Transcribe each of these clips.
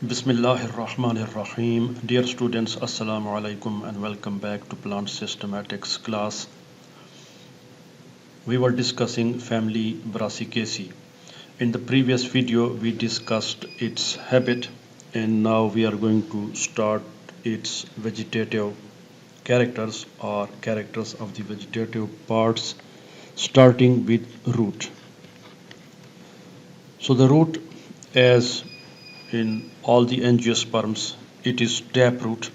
Bismillahirrahmanirrahim. Dear students, Assalamu alaikum and welcome back to Plant Systematics class. We were discussing family Brassicaceae. In the previous video, we discussed its habit, and now we are going to start its vegetative characters or characters of the vegetative parts, starting with root. So the root, as in all the angiosperms, it is taproot,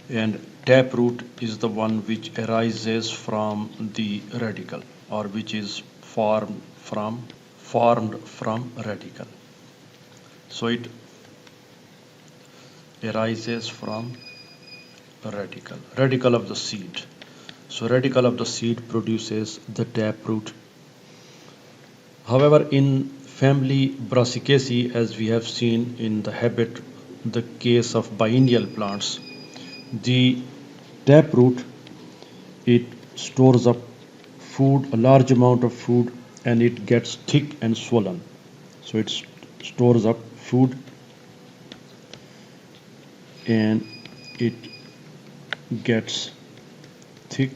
and taproot is the one which arises from the radicle, or which is formed from radicle. So it arises from radicle of the seed. So radicle of the seed produces the taproot. However, in family Brassicaceae, as we have seen in the habit, the case of biennial plants, the taproot, it stores up food, a large amount of food, and it gets thick and swollen. So it stores up food and it gets thick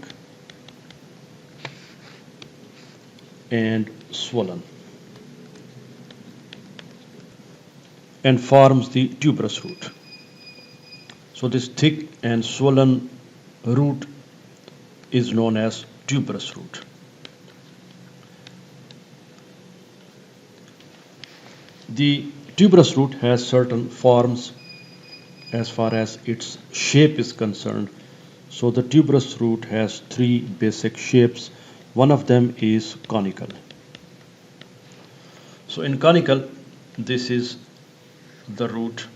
and swollen and forms the tuberous root. So this thick and swollen root is known as tuberous root. The tuberous root has certain forms as far as its shape is concerned. So the tuberous root has three basic shapes. One of them is conical. So in conical, this is the root,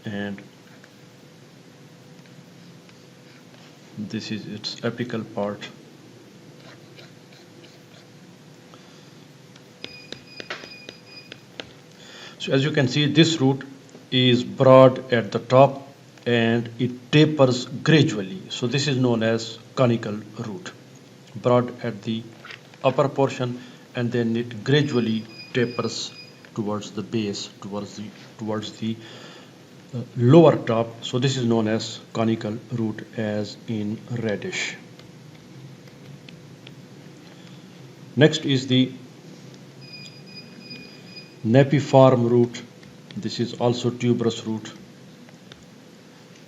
and this is its apical part. So as you can see, this root is broad at the top and it tapers gradually. So this is known as conical root. Broad at the upper portion, and then it gradually tapers towards the base, towards the lower top. So this is known as conical root, as in radish. Next is the napiform root. This is also tuberous root.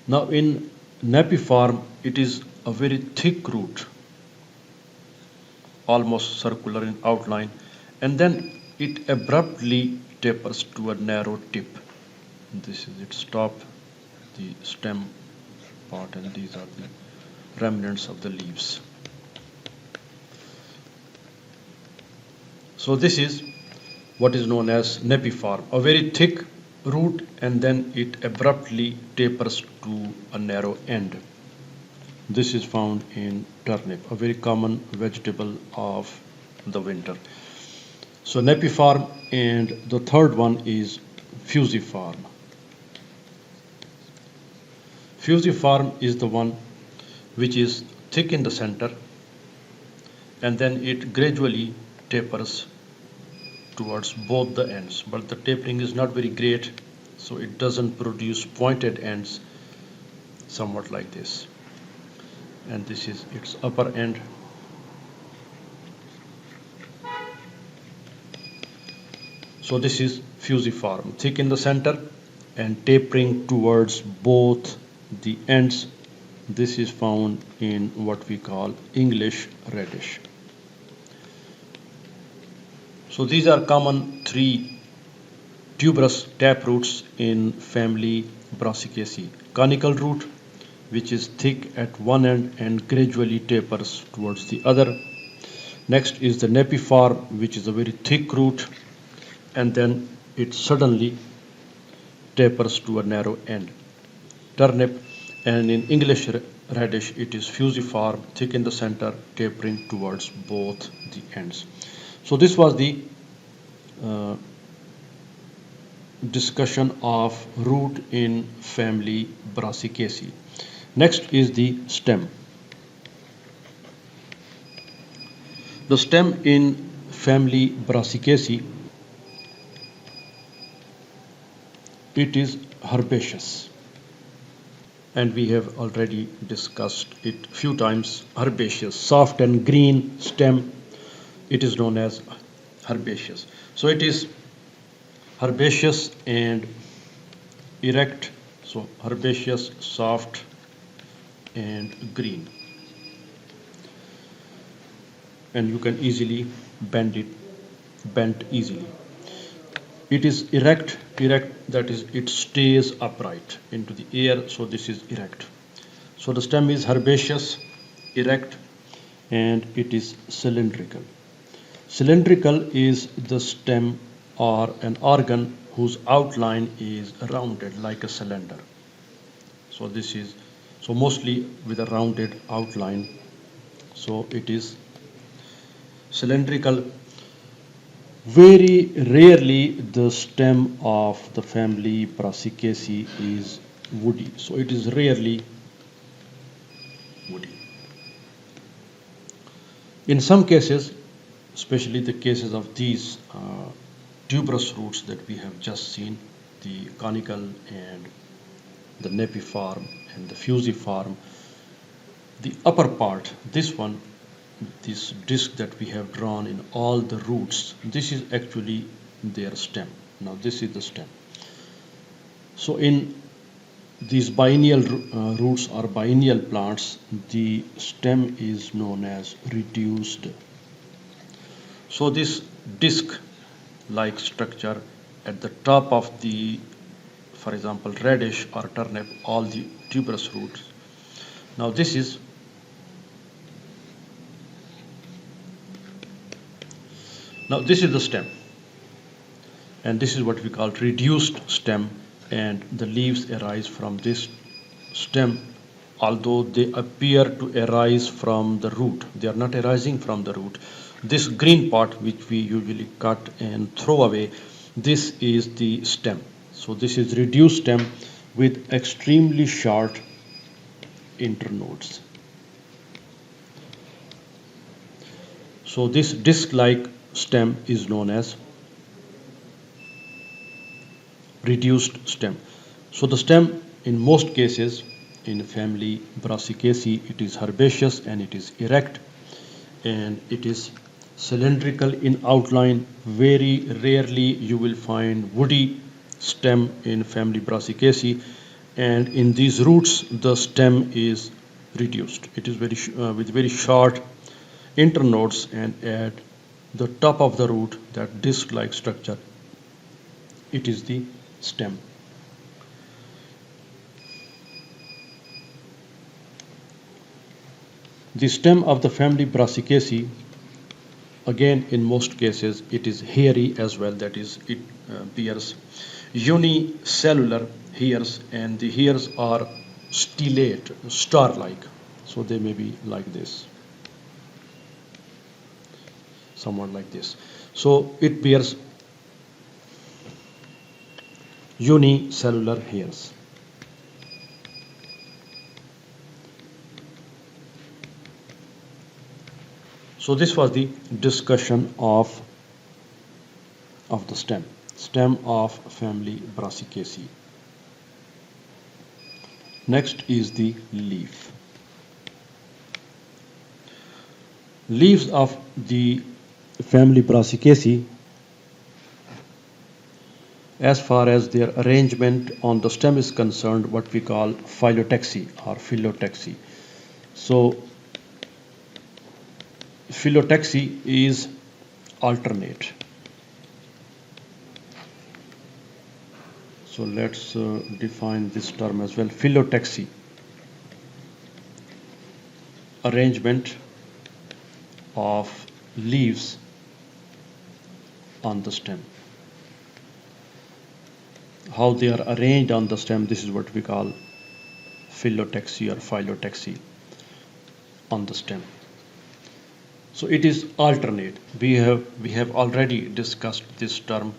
Now in napiform, it is a very thick root, almost circular in outline, and then it abruptly tapers to a narrow tip. This is its top, the stem part, and these are the remnants of the leaves. So this is what is known as napiform, a very thick root, and then it abruptly tapers to a narrow end. This is found in turnip, a very common vegetable of the winter. So napiform, and the third one is fusiform. Fusiform is the one which is thick in the center, and then it gradually tapers towards both the ends, but the tapering is not very great, so it doesn't produce pointed ends, somewhat like this. And this is its upper end. So this is fusiform, thick in the center and tapering towards both the ends. This is found in what we call English radish. So these are common three tuberous taproots in family Brassicaceae. Conical root, which is thick at one end and gradually tapers towards the other. Next is the napiform, which is a very thick root, and then it suddenly tapers to a narrow end. Turnip, and in English radish, it is fusiform, thick in the center, tapering towards both the ends. So this was the discussion of root in family Brassicaceae. Next is the stem. The stem in family Brassicaceae, it is herbaceous, and we have already discussed it few times. Herbaceous, soft and green stem, it is known as herbaceous. So it is herbaceous and erect, so herbaceous, soft and green, and you can easily bend easily. It is erect, that is it stays upright into the air, so this is erect. So the stem is herbaceous, erect, and it is cylindrical. Cylindrical is the stem or an organ whose outline is rounded like a cylinder. So this is mostly with a rounded outline. So it is cylindrical. Very rarely the stem of the family Brassicaceae is woody. So it is rarely woody. In some cases, especially the cases of these tuberous roots that we have just seen, the conical and the napiform and the fusiform, the upper part, this one, this disc that we have drawn in all the roots, this is actually their stem. Now this is the stem. So in these biennial roots or biennial plants, the stem is known as reduced. So this disc-like structure at the top of the, for example, radish or turnip, all the tuberous roots. Now this is the stem, and this is what we call reduced stem, and the leaves arise from this stem, although they appear to arise from the root. They are not arising from the root. This green part, which we usually cut and throw away, this is the stem. So this is reduced stem with extremely short internodes. So this disc-like stem is known as reduced stem. So the stem, in most cases in family Brassicaceae, it is herbaceous and it is erect and it is cylindrical in outline. Very rarely you will find woody stem in family Brassicaceae, and in these roots the stem is reduced. It is with very short internodes, and at the top of the root, that disc-like structure, it is the stem. The stem of the family Brassicaceae, again in most cases it is hairy as well, that is it bears unicellular hairs, and the hairs are stellate, star-like, so they may be like this, somewhat like this. So it bears unicellular hairs. So this was the discussion of the stem of family Brassicaceae. Next is the leaf. Leaves of the family Brassicaceae, as far as their arrangement on the stem is concerned, what we call phyllotaxy or phyllotaxy. So phyllotaxy is alternate. So let's define this term as well. Phyllotaxy, arrangement of leaves on the stem. How they are arranged on the stem, this is what we call phyllotaxy or phyllotaxy on the stem. So it is alternate. We have already discussed this term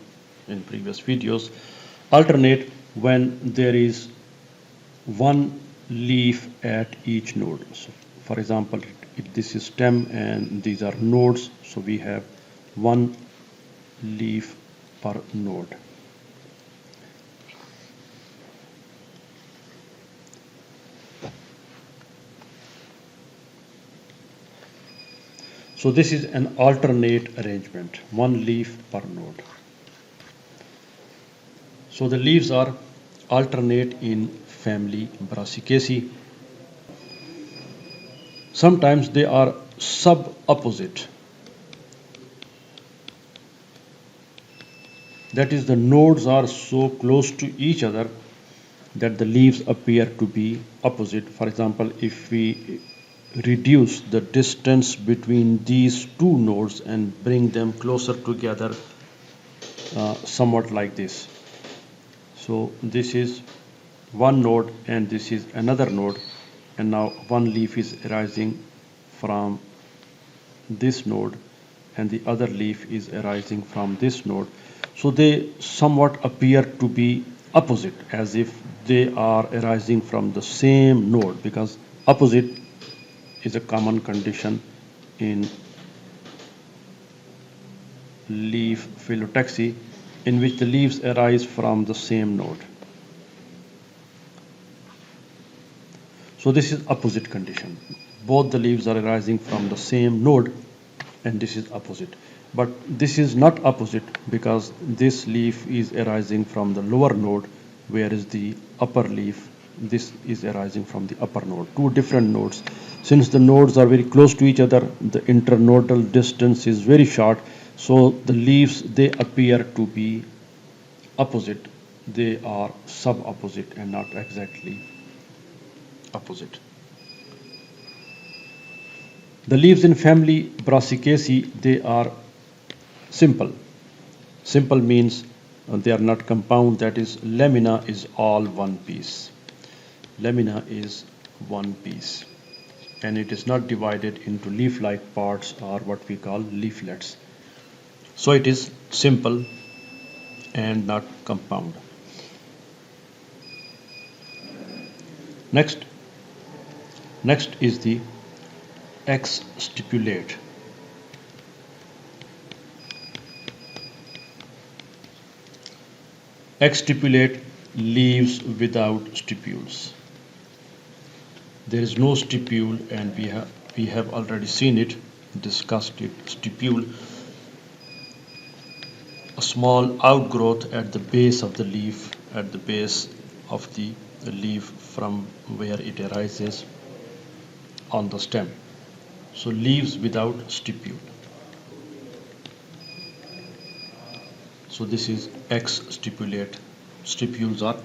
in previous videos. Alternate when there is one leaf at each node. So for example, if this is stem and these are nodes, so we have one leaf per node. So this is an alternate arrangement, one leaf per node. So the leaves are alternate in family Brassicaceae. Sometimes they are sub-opposite. That is, the nodes are so close to each other that the leaves appear to be opposite. For example, if we reduce the distance between these two nodes and bring them closer together, somewhat like this. So this is one node and this is another node, and now one leaf is arising from this node and the other leaf is arising from this node. So they somewhat appear to be opposite, as if they are arising from the same node, because opposite is a common condition in leaf phyllotaxy, in which the leaves arise from the same node. So this is opposite condition. Both the leaves are arising from the same node, and this is opposite. But this is not opposite, because this leaf is arising from the lower node, whereas the upper leaf, this is arising from the upper node. Two different nodes. Since the nodes are very close to each other, the internodal distance is very short, so the leaves, they appear to be opposite. They are sub-opposite and not exactly opposite. The leaves in family Brassicaceae, they are simple. Simple means they are not compound, that is, lamina is all one piece. Lamina is one piece, and it is not divided into leaf-like parts, or what we call leaflets. So it is simple and not compound. Next is the X-stipulate. X-stipulate leaves without stipules. There is no stipule, and we have already seen it, discussed it. Stipule, a small outgrowth at the base of the leaf, at the base of the leaf from where it arises on the stem. So leaves without stipule. So this is X-stipulate. Stipules are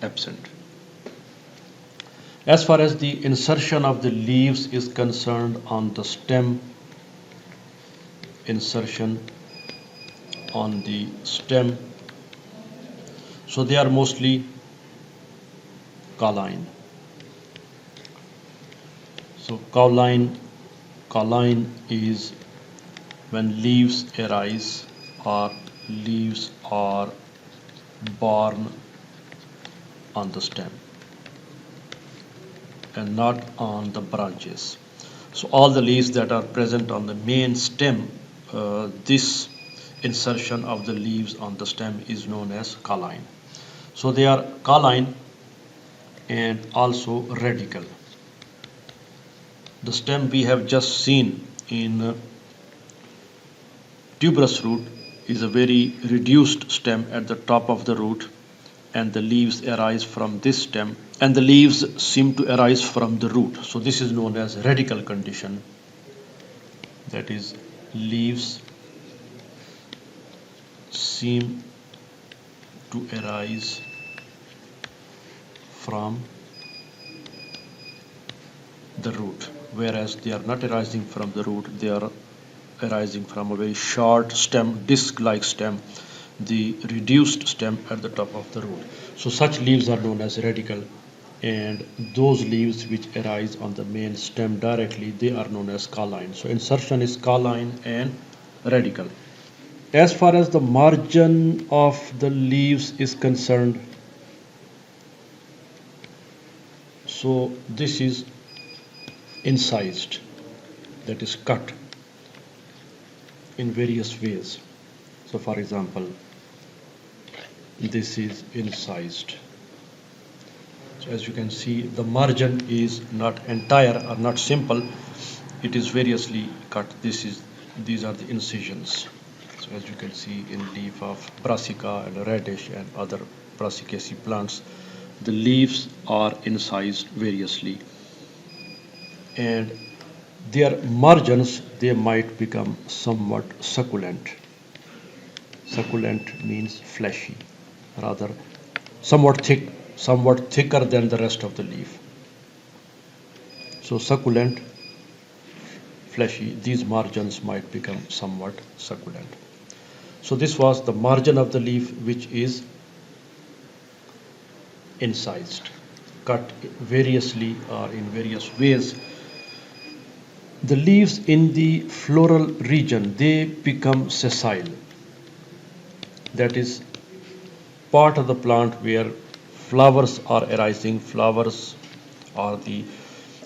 absent. As far as the insertion of the leaves is concerned on the stem, insertion on the stem, so they are mostly cauline. So cauline is when leaves arise or leaves are born on the stem and not on the branches. So all the leaves that are present on the main stem, this insertion of the leaves on the stem is known as cauline. So they are cauline and also radical. The stem we have just seen in tuberous root is a very reduced stem at the top of the root, and the leaves arise from this stem, and the leaves seem to arise from the root. So this is known as radical condition. That is, leaves seem to arise from the root, whereas they are not arising from the root, they are arising from a very short stem, disc-like stem, the reduced stem at the top of the root. So such leaves are known as radical, and those leaves which arise on the main stem directly, they are known as cauline. So insertion is cauline and radical. As far as the margin of the leaves is concerned, so this is incised, that is cut. in various ways. So for example, this is incised. So as you can see, the margin is not entire or not simple. It is variously cut. These are the incisions. So as you can see in leaf of brassica and radish and other brassicaceae plants, the leaves are incised variously, and their margins, they might become somewhat succulent. Succulent means fleshy, rather somewhat thicker than the rest of the leaf. So succulent, fleshy, these margins might become somewhat succulent. So this was the margin of the leaf, which is incised, cut variously or in various ways. The leaves in the floral region, they become sessile. That is part of the plant where flowers are arising, flowers or the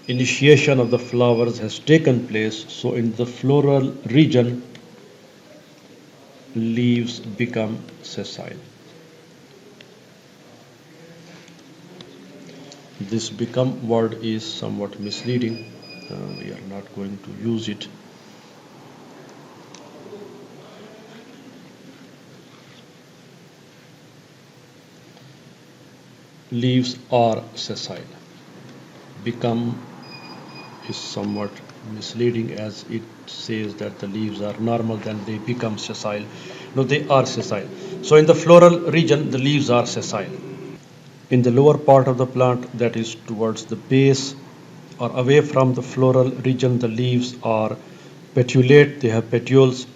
initiation of the flowers has taken place. So in the floral region, leaves become sessile. This become word is somewhat misleading. We are not going to use it. Leaves are sessile. Become is somewhat misleading, as it says that the leaves are normal, then they become sessile. No, they are sessile. So in the floral region, the leaves are sessile. In the lower part of the plant, that is towards the base or away from the floral region, the leaves are petiolate, they have petioles,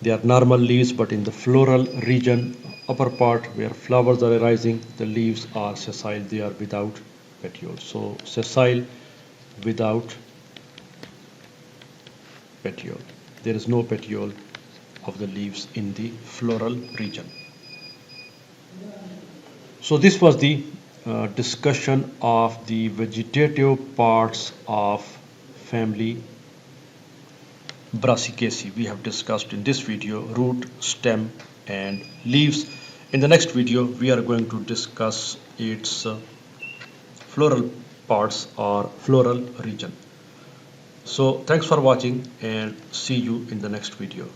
they are normal leaves, but in the floral region, upper part where flowers are arising, the leaves are sessile, they are without petioles. So sessile without petiole. There is no petiole of the leaves in the floral region. So this was the discussion of the vegetative parts of family Brassicaceae. We have discussed in this video root, stem and leaves. In the next video we are going to discuss its floral parts or floral region. So thanks for watching and see you in the next video.